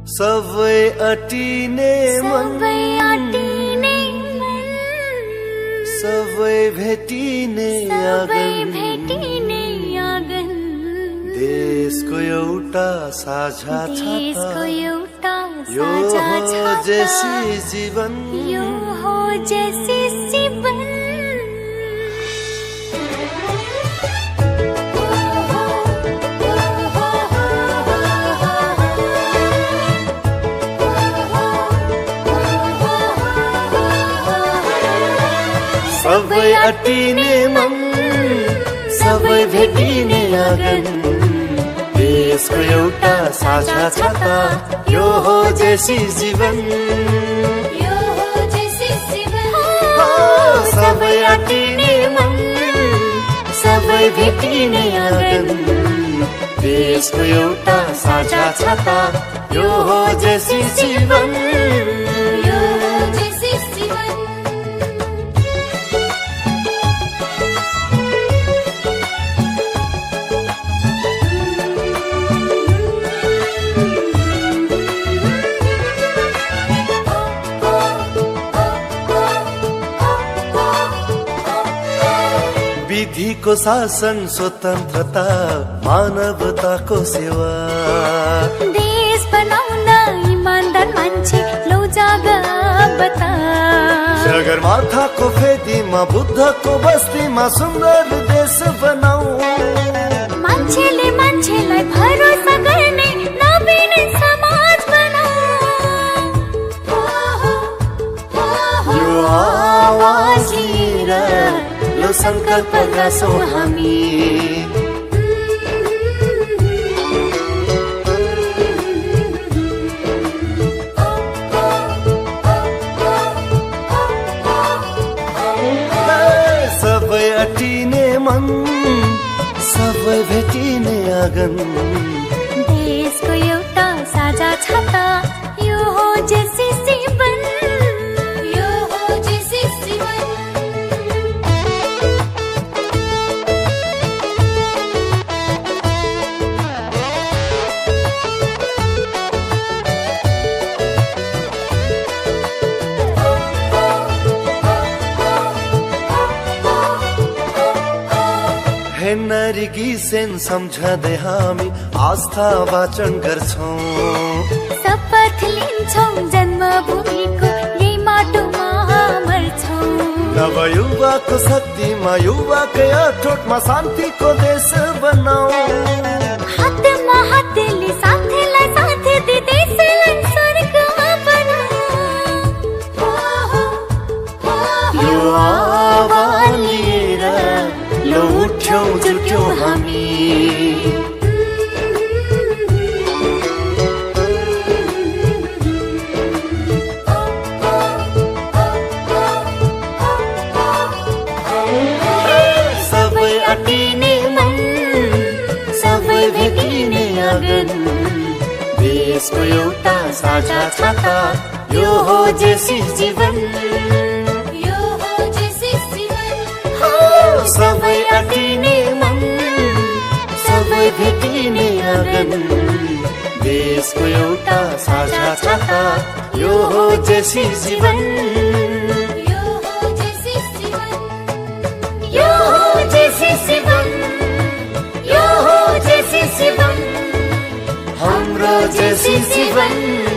सबै अटिने मन, सबै भेटिने आँगन, देशको एउटा साझा छाता, यो हो जेसी जीवन, यो हो जेसी जीवन। सबै अटिने मन, सबै भेटिने आँगन, देशको एउटा साझा छाता, यो हो जेसी जीवन, यो हो जेसी जीवन। सबै अटिने मन, सबै भेटिने आँगन, देशको एउटा साझा छाता, यो हो जेसी जीवन, यो हो जेसी जीवन। विधिको शासन, स्वतन्त्रता, मानवताको सेवा, देश बनाउन इमानदार मान्छे लौ जागा बता। सगरमाथाको फेदीमा, बुद्धको बस्तीमा सुन्दर देश बनाऊ। मान्छेले मान्छेलाई भरोसा गर्ने नवीन समाज बनाऊ। यो आवाज लिएर लो संकल्प गाँसौँ हामी। सबै अटिने मन, सबै भेटिने आँगन, देशको एउटा साझा छाता, यो हो जेसी जीवन, यो हो जेसी जीवन। हेनरी गिसेन सम्झँदै हामी आस्था वाचन गर्छौं। शपथ लिन्छौं जन्मभूमिको यही माटोमा मर्छौं। नवयुवाको शक्तिमा, युवाकै अठोटमा शान्तिको देश बनाऊ। हातमा हातले साथीलाई साथ दे, देशलाई स्वर्ग बनाऊ। यो आवाज लिएर लो उठ्यौं जुट्यौं हामी। सबै अटिने मन, सबै भेटिने आँगन, देशको एउटा साझा छाता, यो हो जेसी जीवन, यो हो जेसी जीवन। सबै अटिने मन, सबै भेटिने आँगन, देशको एउटा साझा छाता, यो हो जेसी जीवन, यो हो जेसी जीवन, यो हो जेसी जीवन, यो हो जेसी जीवन, हाम्रो जेसी जीवन।